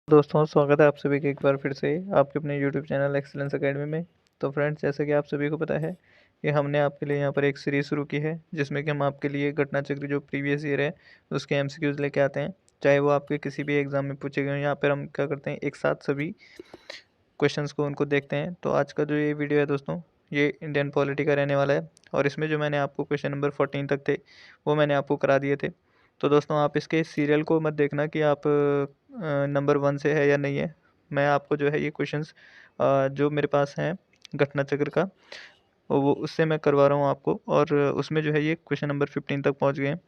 दोस्तों, स्वागत है आप सभी का एक बार फिर से आपके अपने यूट्यूब चैनल एक्सीलेंस एकेडमी में। तो फ्रेंड्स, जैसे कि आप सभी को पता है कि हमने आपके लिए यहाँ पर एक सीरीज़ शुरू की है जिसमें कि हम आपके लिए घटना चक्र जो प्रीवियस ईयर है उसके एमसीक्यूज़ लेके आते हैं, चाहे वो आपके किसी भी एग्ज़ाम में पूछे गए हों। यहाँ पर हम क्या करते हैं, एक साथ सभी क्वेश्चंस को उनको देखते हैं। तो आज का जो ये वीडियो है दोस्तों, ये इंडियन पॉलिटी का रहने वाला है और इसमें जो मैंने आपको क्वेश्चन नंबर 14 तक थे वो मैंने आपको करा दिए थे। तो दोस्तों, आप इसके सीरियल को मत देखना कि आप नंबर 1 से है या नहीं है। मैं आपको जो है ये क्वेश्चंस जो मेरे पास हैं घटना चक्र का, वो उससे मैं करवा रहा हूँ आपको, और उसमें जो है ये क्वेश्चन नंबर 15 तक पहुँच गए हैं,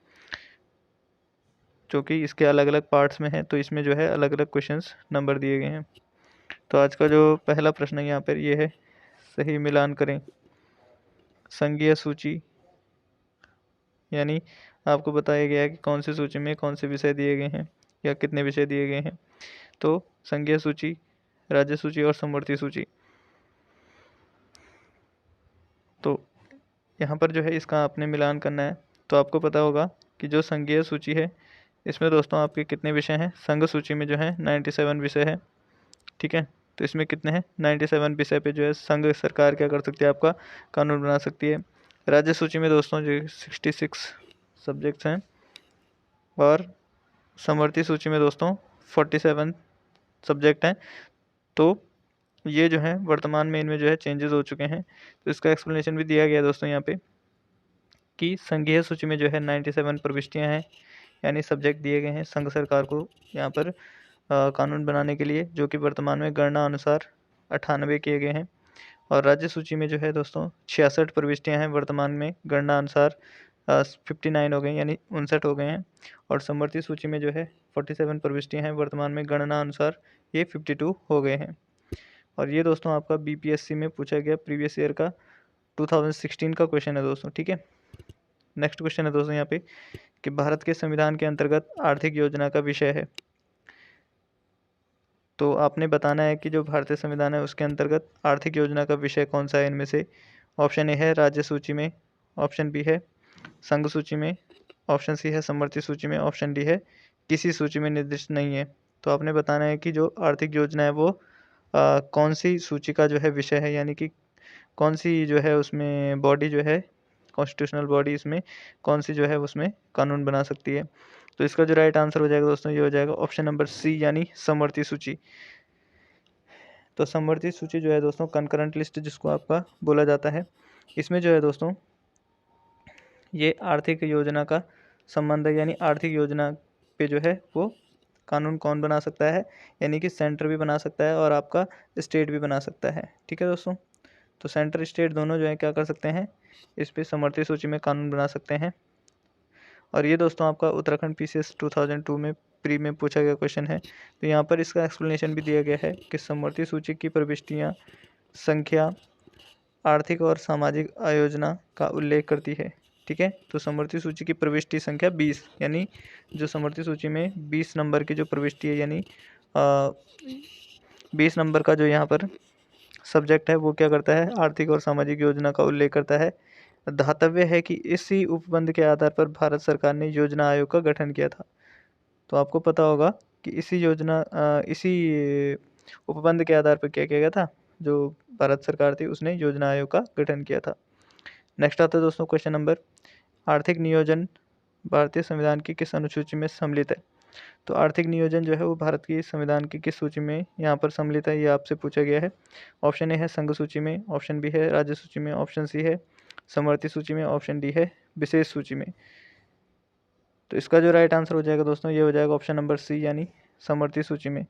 जो कि इसके अलग अलग पार्ट्स में हैं। तो इसमें जो है अलग अलग क्वेश्चंस नंबर दिए गए हैं। तो आज का जो पहला प्रश्न है यहाँ पर ये है, सही मिलान करें संघीय सूची। यानी आपको बताया गया है कि कौन सी सूची में कौन से विषय दिए गए हैं या कितने विषय दिए गए हैं। तो संघीय सूची, राज्य सूची और समवर्ती सूची। तो यहाँ पर जो है इसका आपने मिलान करना है। तो आपको पता होगा कि जो संघीय सूची है इसमें दोस्तों आपके कितने विषय हैं। संघ सूची में जो है 97 विषय है, ठीक है। तो इसमें कितने हैं, 97 विषय पे जो है संघ सरकार क्या कर सकती है, आपका कानून बना सकती है। राज्य सूची में दोस्तों जो 66 सब्जेक्ट्स हैं, और समवर्ती सूची में दोस्तों 47 सब्जेक्ट हैं। तो ये जो है वर्तमान में इनमें जो है चेंजेस हो चुके हैं। तो इसका एक्सप्लेनेशन भी दिया गया है दोस्तों यहाँ पे कि संघीय सूची में जो है 97 प्रविष्टियाँ हैं, यानी सब्जेक्ट दिए गए हैं संघ सरकार को यहाँ पर कानून बनाने के लिए, जो कि वर्तमान में गणना अनुसार 98 किए गए हैं। और राज्य सूची में जो है दोस्तों 66 प्रविष्टियाँ हैं, वर्तमान में गणना अनुसार 59 हो गई, यानी 59 हो गए हैं। और समवर्ती सूची में जो है 47 प्रविष्टियाँ हैं, वर्तमान में गणना अनुसार ये 52 हो गए हैं। और ये दोस्तों आपका बीपीएससी में पूछा गया प्रीवियस ईयर का 2016 का क्वेश्चन है दोस्तों, ठीक है। नेक्स्ट क्वेश्चन है दोस्तों यहाँ पे कि भारत के संविधान के अंतर्गत आर्थिक योजना का विषय है। तो आपने बताना है कि जो भारतीय संविधान है उसके अंतर्गत आर्थिक योजना का विषय कौन सा है इनमें से। ऑप्शन ए है राज्य सूची में, ऑप्शन बी है संघ सूची में, ऑप्शन सी है समवर्ती सूची में, ऑप्शन डी है किसी सूची में निर्दिष्ट नहीं है। तो आपने बताना है कि जो आर्थिक योजना है वो कौन सी सूची का जो है विषय है, यानी कि कौन सी जो है उसमें बॉडी जो है, कॉन्स्टिट्यूशनल बॉडी इसमें कौन सी जो है उसमें कानून बना सकती है। तो इसका जो राइट आंसर हो जाएगा दोस्तों, ये हो जाएगा ऑप्शन नंबर सी, यानी समवर्ती सूची। तो समवर्ती सूची जो है दोस्तों कंकरेंट लिस्ट जिसको आपका बोला जाता है, इसमें जो है दोस्तों ये आर्थिक योजना का संबंध है, यानी आर्थिक योजना पे जो है वो कानून कौन बना सकता है, यानी कि सेंटर भी बना सकता है और आपका स्टेट भी बना सकता है, ठीक है दोस्तों। तो सेंटर स्टेट दोनों जो है क्या कर सकते हैं, इस पे समवर्ती सूची में कानून बना सकते हैं। और ये दोस्तों आपका उत्तराखंड पीसीएस 2002 में प्री में पूछा गया क्वेश्चन है। तो यहाँ पर इसका एक्सप्लेनेशन भी दिया गया है कि समवर्ती सूची की प्रविष्टियाँ संख्या आर्थिक और सामाजिक आयोजना का उल्लेख करती है, ठीक है। तो समवर्ती सूची की प्रविष्टि संख्या 20, यानी जो समवर्ती सूची में 20 नंबर की जो प्रविष्टि है, यानी 20 नंबर का जो यहाँ पर सब्जेक्ट है वो क्या करता है, आर्थिक और सामाजिक योजना का उल्लेख करता है। धातव्य है कि इसी उपबंध के आधार पर भारत सरकार ने योजना आयोग का गठन किया था। तो आपको पता होगा कि इसी उपबंध के आधार पर क्या किया गया था, जो भारत सरकार थी उसने योजना आयोग का गठन किया था। नेक्स्ट आता है दोस्तों क्वेश्चन नंबर, आर्थिक नियोजन भारतीय संविधान की किस अनुसूची में सम्मिलित है। तो आर्थिक नियोजन जो है वो भारत की संविधान की किस सूची में यहाँ पर सम्मिलित है, ये आपसे पूछा गया है। ऑप्शन ए है संघ सूची में, ऑप्शन बी है राज्य सूची में, ऑप्शन सी है समवर्ती सूची में, ऑप्शन डी है विशेष सूची में। तो इसका जो राइट आंसर हो जाएगा दोस्तों, ये हो जाएगा ऑप्शन नंबर सी, यानी समवर्ती सूची में।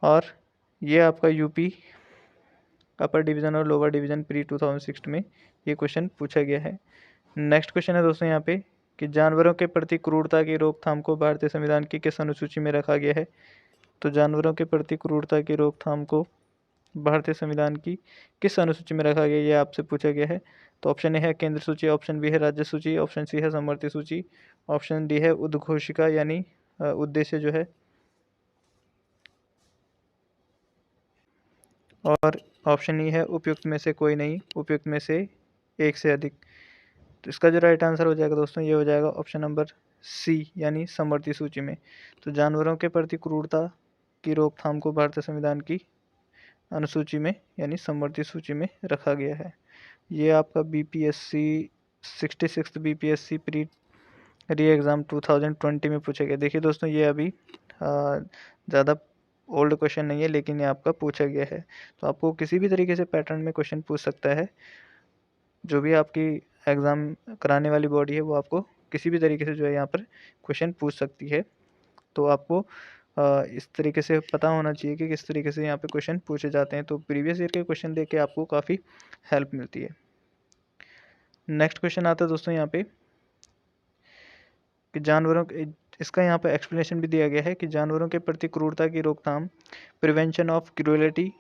और ये आपका यूपी अपर डिवीज़न और लोअर डिवीज़न प्री 2006 में ये क्वेश्चन पूछा गया है। नेक्स्ट क्वेश्चन है दोस्तों यहाँ पे कि जानवरों के प्रति क्रूरता की रोकथाम को भारतीय संविधान की किस अनुसूची में रखा गया है। तो जानवरों के प्रति क्रूरता की रोकथाम को भारतीय संविधान की किस अनुसूची में रखा गया, ये आपसे पूछा गया है। तो ऑप्शन ए है केंद्र सूची, ऑप्शन बी है राज्य सूची, ऑप्शन सी है समवर्ती सूची, ऑप्शन डी है उद्घोषिका, यानी उद्देश्य जो है, और ऑप्शन ई है उपयुक्त में से कोई नहीं, उपयुक्त में से एक से अधिक। तो इसका जो राइट आंसर हो जाएगा दोस्तों, ये हो जाएगा ऑप्शन नंबर सी, यानी समवर्ती सूची में। तो जानवरों के प्रति क्रूरता की रोकथाम को भारतीय संविधान की अनुसूची में यानी समवर्ती सूची में रखा गया है। ये आपका बीपीएससी 66 बीपीएससी प्री री एग्ज़ाम 2020 में पूछा गया। देखिए दोस्तों, ये अभी ज़्यादा ओल्ड क्वेश्चन नहीं है, लेकिन ये आपका पूछा गया है। तो आपको किसी भी तरीके से पैटर्न में क्वेश्चन पूछ सकता है। जो भी आपकी एग्ज़ाम कराने वाली बॉडी है वो आपको किसी भी तरीके से जो है यहाँ पर क्वेश्चन पूछ सकती है। तो आपको इस तरीके से पता होना चाहिए कि किस तरीके से यहाँ पे क्वेश्चन पूछे जाते हैं। तो प्रीवियस ईयर के क्वेश्चन देख के आपको काफ़ी हेल्प मिलती है। नेक्स्ट क्वेश्चन आता है दोस्तों यहाँ पे कि जानवरों के, इसका यहाँ पे एक्सप्लेनेशन भी दिया गया है कि जानवरों के प्रति क्रूरता की रोकथाम, prevention of cruelty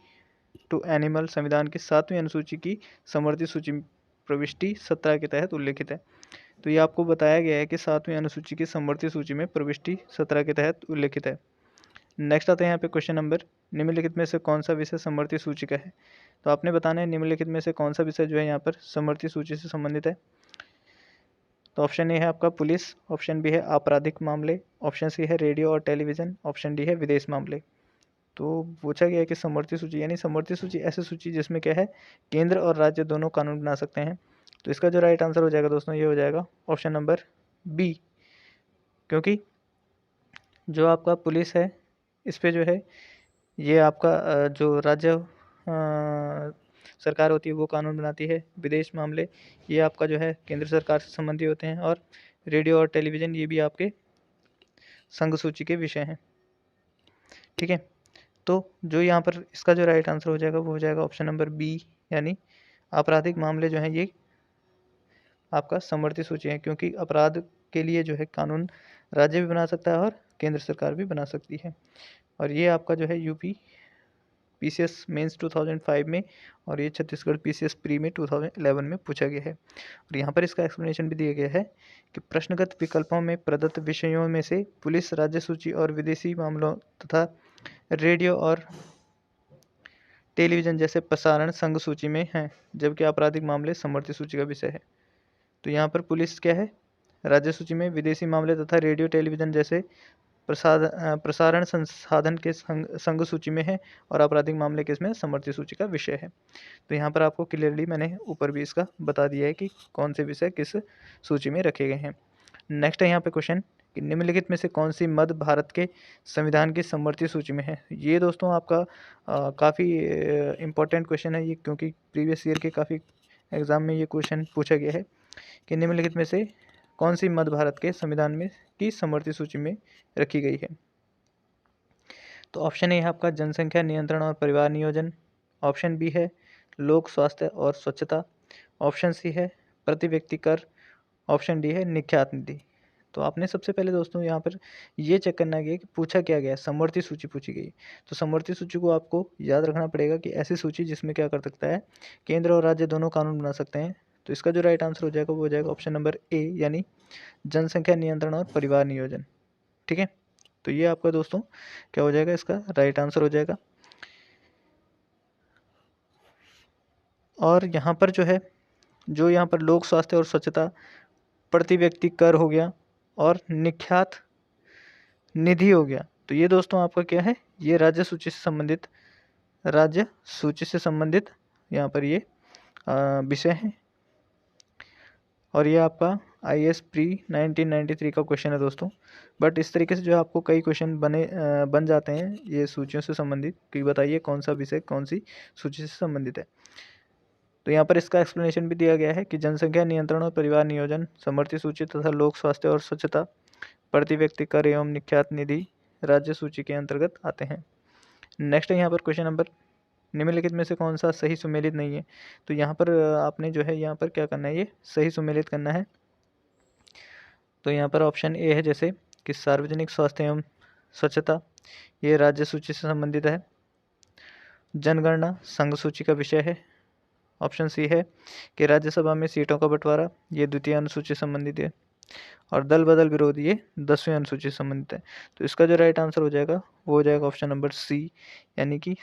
to animal संविधान की 7वीं अनुसूची की समवर्ती सूची प्रविष्टि 17 के तहत उल्लेखित है। तो ये आपको बताया गया है कि 7वीं अनुसूची की समवर्ती सूची में प्रविष्टि 17 के तहत उल्लेखित है। नेक्स्ट आता है यहाँ पे क्वेश्चन नंबर, निम्नलिखित में से कौन सा विषय समवर्ती सूची का है। तो आपने बताना है निम्नलिखित में से कौन सा विषय जो है यहाँ पर समवर्ती सूची से संबंधित है। तो ऑप्शन ए है आपका पुलिस, ऑप्शन बी है आपराधिक मामले, ऑप्शन सी है रेडियो और टेलीविज़न, ऑप्शन डी है विदेश मामले। तो पूछा गया है कि समवर्ती सूची यानी समवर्ती सूची ऐसी सूची जिसमें क्या है, केंद्र और राज्य दोनों कानून बना सकते हैं। तो इसका जो राइट आंसर हो जाएगा दोस्तों, ये हो जाएगा ऑप्शन नंबर बी, क्योंकि जो आपका पुलिस है इस पे जो है ये आपका जो राज्य सरकार होती है वो कानून बनाती है। विदेश मामले ये आपका जो है केंद्र सरकार से संबंधी होते हैं, और रेडियो और टेलीविज़न ये भी आपके संघ सूची के विषय हैं। ठीक है, तो जो यहाँ पर इसका जो राइट आंसर हो जाएगा वो हो जाएगा ऑप्शन नंबर बी, यानी आपराधिक मामले जो हैं ये आपका समवर्ती सूची है, क्योंकि अपराध के लिए जो है कानून राज्य भी बना सकता है और केंद्र सरकार भी बना सकती है। और ये आपका जो है यूपी पीसीएस मेंस 2005 में, और ये छत्तीसगढ़ पीसीएस प्री में 2011 में पूछा गया है। और यहाँ पर इसका एक्सप्लेनेशन भी दिया गया है कि प्रश्नगत विकल्पों में प्रदत्त विषयों में से पुलिस राज्य सूची और विदेशी मामलों तथा रेडियो और टेलीविज़न जैसे प्रसारण संघ सूची में हैं, जबकि आपराधिक मामले समवर्ती सूची का विषय है। तो यहाँ पर पुलिस क्या है, राज्य सूची में, विदेशी मामले तथा रेडियो टेलीविज़न जैसे प्रसारण संसाधन के संघ सूची में है, और आपराधिक मामले किसमें, समवर्ती सूची का विषय है। तो यहाँ पर आपको क्लियरली मैंने ऊपर भी इसका बता दिया है कि कौन से विषय किस सूची में रखे गए हैं। नेक्स्ट है यहाँ पे क्वेश्चन कि निम्नलिखित में से कौन सी मद भारत के संविधान की समवर्ती सूची में है। ये दोस्तों आपका काफ़ी इम्पोर्टेंट क्वेश्चन है ये, क्योंकि प्रीवियस ईयर के काफ़ी एग्ज़ाम में ये क्वेश्चन पूछा गया है कि निम्नलिखित में से कौन सी मद भारत के संविधान में की समवर्ती सूची में रखी गई है। तो ऑप्शन ए है आपका जनसंख्या नियंत्रण और परिवार नियोजन, ऑप्शन बी है लोक स्वास्थ्य और स्वच्छता, ऑप्शन सी है प्रति व्यक्ति कर, ऑप्शन डी है निख्यात निधि। तो आपने सबसे पहले दोस्तों यहाँ पर ये चेक करना है कि पूछा क्या गया है, समवर्ती सूची पूछी गई। तो समवर्ती सूची को आपको याद रखना पड़ेगा कि ऐसी सूची जिसमें क्या कर सकता है, केंद्र और राज्य दोनों कानून बना सकते हैं। तो इसका जो राइट आंसर हो जाएगा वो हो जाएगा ऑप्शन नंबर ए, यानी जनसंख्या नियंत्रण और परिवार नियोजन। ठीक है, तो ये आपका दोस्तों क्या हो जाएगा, इसका राइट आंसर हो जाएगा। और यहाँ पर जो है, जो यहाँ पर लोक स्वास्थ्य और स्वच्छता, प्रति व्यक्ति कर हो गया, और निख्यात निधि हो गया। तो ये दोस्तों आपका क्या है, ये राज्य सूची से संबंधित, राज्य सूची से संबंधित यहाँ पर ये विषय हैं। और ये आपका IAS प्री 1993 का क्वेश्चन है दोस्तों। बट इस तरीके से जो आपको कई क्वेश्चन बन जाते हैं ये सूचियों से संबंधित, कि बताइए कौन सा विषय कौन सी सूची से संबंधित है। तो यहाँ पर इसका एक्सप्लेनेशन भी दिया गया है कि जनसंख्या नियंत्रण और परिवार नियोजन, समवर्ती सूची तथा लोक स्वास्थ्य और स्वच्छता, प्रति व्यक्ति कर एवं निख्यात निधि राज्य सूची के अंतर्गत आते हैं। नेक्स्ट है यहाँ पर क्वेश्चन नंबर, निम्नलिखित में से कौन सा सही सुमेलित नहीं है। तो यहाँ पर आपने जो है यहाँ पर क्या करना है, ये सही सुमेलित करना है। तो यहाँ पर ऑप्शन ए है जैसे कि सार्वजनिक स्वास्थ्य एवं स्वच्छता, ये राज्य सूची से संबंधित है। जनगणना संघ सूची का विषय है। ऑप्शन सी है कि राज्यसभा में सीटों का बंटवारा, ये द्वितीय अनुसूची से संबंधित है। और दल बदल विरोध, ये 10वीं अनुसूची से संबंधित है। तो इसका जो राइट आंसर हो जाएगा वो हो जाएगा ऑप्शन नंबर सी, यानी कि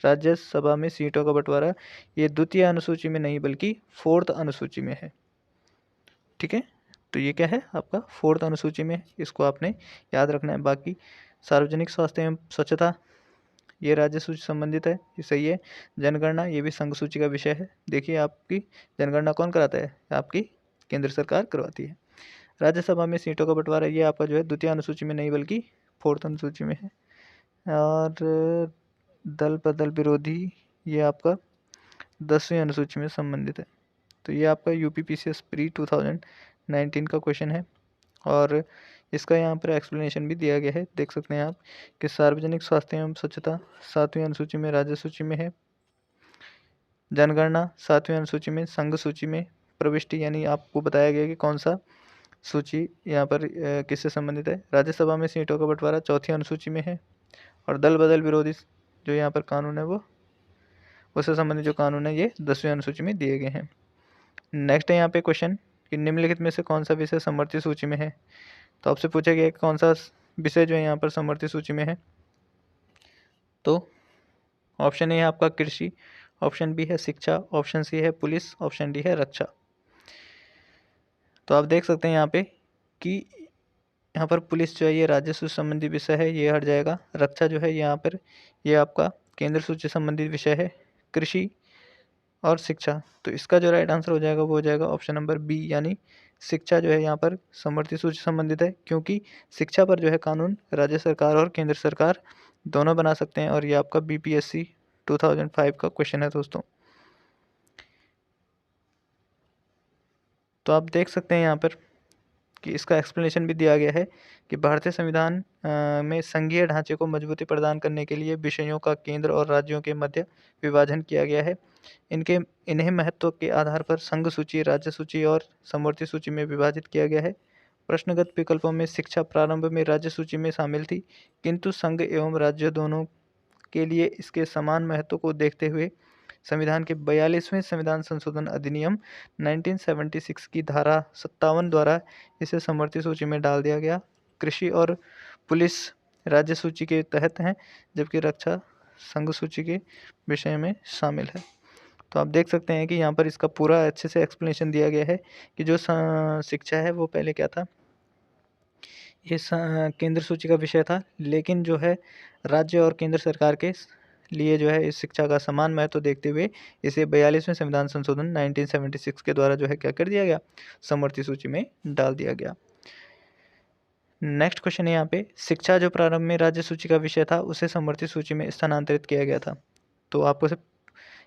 राज्यसभा में सीटों का बंटवारा ये द्वितीय अनुसूची में नहीं बल्कि 4th अनुसूची में है। ठीक है, तो ये क्या है आपका 4th अनुसूची में, इसको आपने याद रखना है। बाकी सार्वजनिक स्वास्थ्य एवं स्वच्छता ये राज्य सूची संबंधित है, ये सही है। जनगणना ये भी संघ सूची का विषय है। देखिए आपकी जनगणना कौन कराता है, आपकी केंद्र सरकार करवाती है। राज्यसभा में सीटों का बंटवारा ये आपका जो है द्वितीय अनुसूची में नहीं बल्कि 4th अनुसूची में है। और दल बदल विरोधी ये आपका 10वीं अनुसूची में संबंधित है। तो ये आपका यूपीपीसीएस प्री 2019 का क्वेश्चन है और इसका यहाँ पर एक्सप्लेनेशन भी दिया गया है, देख सकते हैं आप कि सार्वजनिक स्वास्थ्य एवं स्वच्छता 7वीं अनुसूची में राज्य सूची में है। जनगणना 7वीं अनुसूची में संघ सूची में प्रविष्टि, यानी आपको बताया गया कि कौन सा सूची यहाँ पर किससे संबंधित है। राज्यसभा में सीटों का बंटवारा 4थी अनुसूची में है और दल बदल विरोधी जो यहाँ पर कानून है वो उससे संबंधित जो कानून है ये 10वीं अनुसूची में दिए गए हैं। नेक्स्ट है यहाँ पे क्वेश्चन कि निम्नलिखित में से कौन सा विषय समवर्ती सूची में है। तो आपसे पूछा गया कि कौन सा विषय जो है यहाँ पर समवर्ती सूची में है। तो ऑप्शन ए है आपका कृषि, ऑप्शन बी है शिक्षा, ऑप्शन सी है पुलिस, ऑप्शन डी है रक्षा। तो आप देख सकते हैं यहाँ पे कि यहाँ पर पुलिस जो है ये राज्य सूची संबंधी विषय है, ये हट जाएगा। रक्षा जो है यहाँ पर ये आपका केंद्र सूची संबंधित विषय है। कृषि और शिक्षा, तो इसका जो राइट आंसर हो जाएगा वो हो जाएगा ऑप्शन नंबर बी, यानी शिक्षा जो है यहाँ पर समवर्ती सूची संबंधित है, क्योंकि शिक्षा पर जो है कानून राज्य सरकार और केंद्र सरकार दोनों बना सकते हैं। और ये आपका बीपीएससी 2005 का क्वेश्चन है दोस्तों। तो आप देख सकते हैं यहाँ पर कि इसका एक्सप्लेनेशन भी दिया गया है कि भारतीय संविधान में संघीय ढांचे को मजबूती प्रदान करने के लिए विषयों का केंद्र और राज्यों के मध्य विभाजन किया गया है। इन्हें महत्व के आधार पर संघ सूची, राज्य सूची और समवर्ती सूची में विभाजित किया गया है। प्रश्नगत विकल्पों में शिक्षा प्रारंभ में राज्य सूची में शामिल थी, किंतु संघ एवं राज्य दोनों के लिए इसके समान महत्व को देखते हुए संविधान के 42वें संविधान संशोधन अधिनियम 1976 की धारा 57 द्वारा इसे समवर्ती सूची में डाल दिया गया। कृषि और पुलिस राज्य सूची के तहत हैं, जबकि रक्षा संघ सूची के विषय में शामिल है। तो आप देख सकते हैं कि यहाँ पर इसका पूरा अच्छे से एक्सप्लेनेशन दिया गया है कि जो शिक्षा है वो पहले क्या था, ये केंद्र सूची का विषय था, लेकिन जो है राज्य और केंद्र सरकार के लिए जो है इस शिक्षा का समान महत्व देखते हुए इसे 42वें संविधान संशोधन 1976 के द्वारा जो है क्या कर दिया गया, समवर्ती सूची में डाल दिया गया। नेक्स्ट क्वेश्चन है यहाँ पे, शिक्षा जो प्रारंभ में राज्य सूची का विषय था उसे समवर्ती सूची में स्थानांतरित किया गया था। तो आपको सिर्फ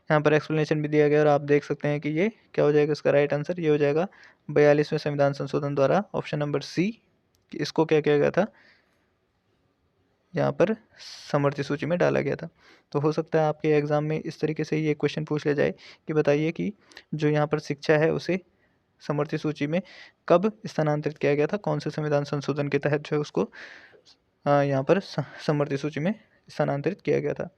यहाँ पर एक्सप्लेनेशन भी दिया गया और आप देख सकते हैं कि ये क्या हो जाएगा, इसका राइट आंसर ये हो जाएगा 42वें संविधान संशोधन द्वारा, ऑप्शन नंबर सी। इसको क्या किया गया था, यहाँ पर समवर्ती सूची में डाला गया था। तो हो सकता है आपके एग्जाम में इस तरीके से ये क्वेश्चन पूछ लिया जाए कि बताइए कि जो यहाँ पर शिक्षा है उसे समवर्ती सूची में कब स्थानांतरित किया गया था, कौन से संविधान संशोधन के तहत जो है उसको यहाँ पर समवर्ती सूची में स्थानांतरित किया गया था।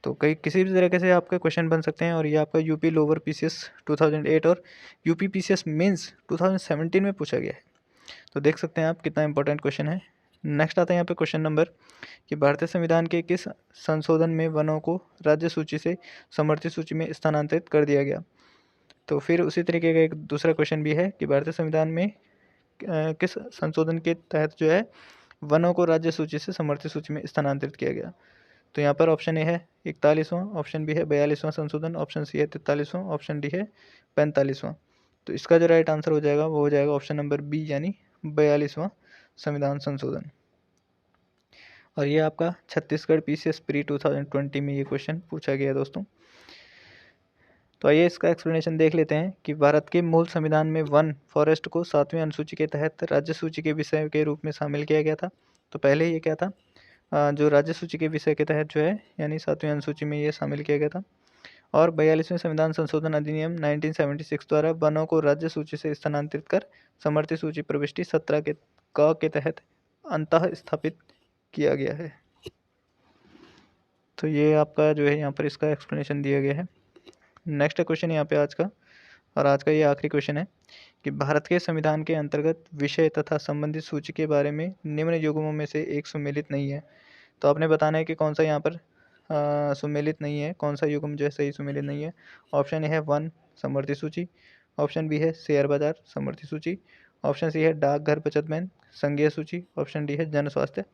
तो कई किसी भी तरीके से आपके क्वेश्चन बन सकते हैं और ये आपका यूपी लोअर पीसीएस 2008 और यूपी पीसीएस मेंस 2017 में पूछा गया है। तो देख सकते हैं आप कितना इंपॉर्टेंट क्वेश्चन है। नेक्स्ट आता है यहाँ पे क्वेश्चन नंबर कि भारतीय संविधान के किस संशोधन में वनों को राज्य सूची से समवर्ती सूची में स्थानांतरित कर दिया गया। तो फिर उसी तरीके का एक दूसरा क्वेश्चन भी है कि भारतीय संविधान में किस संशोधन के तहत जो है वनों को राज्य सूची से समवर्ती सूची में स्थानांतरित किया गया। तो यहाँ पर ऑप्शन ए है 41वां, ऑप्शन बी है 42वां संशोधन, ऑप्शन सी है 43वां, ऑप्शन डी है 45वां। तो इसका जो राइट आंसर हो जाएगा वो हो जाएगा ऑप्शन नंबर बी, यानी 42वां संविधान संशोधन। और ये आपका छत्तीसगढ़ पीसीएस प्री 2020 में ये क्वेश्चन पूछा गया दोस्तों। तो आइए इसका एक्सप्लेनेशन देख लेते हैं कि भारत के मूल संविधान में वन फॉरेस्ट को 7वीं अनुसूची के तहत राज्य सूची के विषय के रूप में शामिल किया गया था। तो पहले ये क्या था, जो राज्य सूची के विषय के तहत जो है यानी 7वीं अनुसूची में ये शामिल किया गया था। और 42वें संविधान संशोधन अधिनियम 1976 द्वारा वनों को राज्य सूची से स्थानांतरित कर समवर्ती सूची प्रविष्टि 17 के तहत अंतः स्थापित किया गया है। तो ये आपका जो है यहाँ पर इसका एक्सप्लेनेशन दिया गया है। नेक्स्ट क्वेश्चन यहाँ पे आज का, और आज का ये आखिरी क्वेश्चन है कि भारत के संविधान के अंतर्गत विषय तथा संबंधित सूची के बारे में निम्न युग्मों में से एक सुमेलित नहीं है। तो आपने बताना है कि कौन सा यहाँ पर सुमेलित नहीं है, कौन सा युग्म जो है सही सुमेलित नहीं है। ऑप्शन ए है 1 समवर्ती सूची, ऑप्शन बी है शेयर बाजार समवर्ती सूची, ऑप्शन सी है डाकघर बचत बैंक संघीय सूची, ऑप्शन डी है जन स्वास्थ्य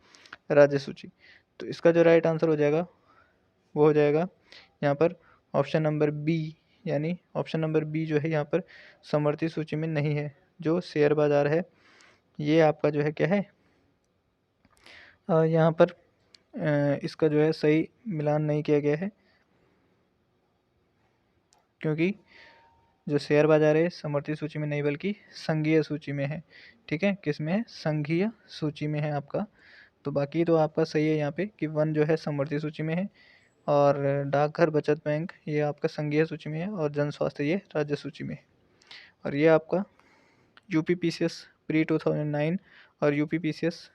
राज्य सूची। तो इसका जो राइट आंसर हो जाएगा वो हो जाएगा यहाँ पर ऑप्शन नंबर बी, यानी ऑप्शन नंबर बी जो है यहाँ पर समवर्ती सूची में नहीं है। जो शेयर बाजार है ये आपका जो है क्या है, यहाँ पर इसका जो है सही मिलान नहीं किया गया है, क्योंकि जो शेयर बाजार है समवर्ती सूची में नहीं बल्कि संघीय सूची में है। ठीक है, किस में है, संघीय सूची में है आपका। तो बाकी तो आपका सही है यहाँ पे कि वन जो है समवर्ती सूची में है, और डाकघर बचत बैंक ये आपका संघीय सूची में है, और जन स्वास्थ्य ये राज्य सूची में है। और ये आपका यूपीपीसीएस प्री 2009 और यूपीपीसीएस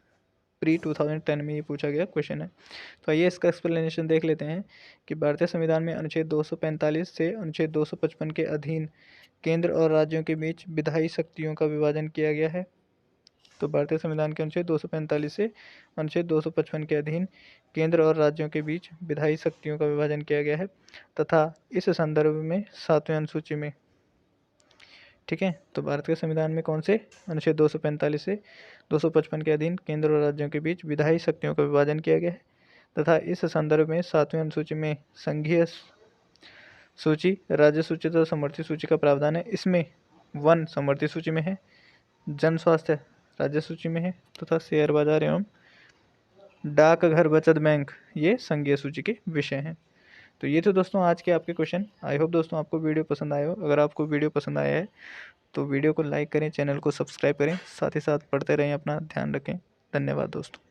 प्री 2010 में ये पूछा गया क्वेश्चन है। तो आइए इसका एक्सप्लेनेशन देख लेते हैं कि भारतीय संविधान में अनुच्छेद 245 से अनुच्छेद 255 के अधीन केंद्र और राज्यों के बीच विधायी शक्तियों का विभाजन किया गया है। तो भारतीय संविधान के अनुच्छेद 245 से अनुच्छेद 255 के अधीन केंद्र और राज्यों के बीच विधायी शक्तियों का विभाजन किया गया है तथा इस संदर्भ में 7वें अनुसूची में, ठीक है, तो भारत के संविधान में कौन से अनुच्छेद 245 से 255 के अधीन केंद्र और राज्यों के बीच विधायी शक्तियों का विभाजन किया गया है तथा इस संदर्भ में 7वें अनुसूची में संघीय सूची, राज्य सूची तथा समवर्ती सूची का प्रावधान है। इसमें वन समवर्ती सूची में है, जन स्वास्थ्य राज्य सूची में है तथा शेयर बाजार एवं डाकघर बचत बैंक ये संघीय सूची के विषय हैं। तो ये तो दोस्तों आज के आपके क्वेश्चन। आई होप दोस्तों आपको वीडियो पसंद आया हो। अगर आपको वीडियो पसंद आया है तो वीडियो को लाइक करें, चैनल को सब्सक्राइब करें, साथ ही साथ पढ़ते रहें, अपना ध्यान रखें। धन्यवाद दोस्तों।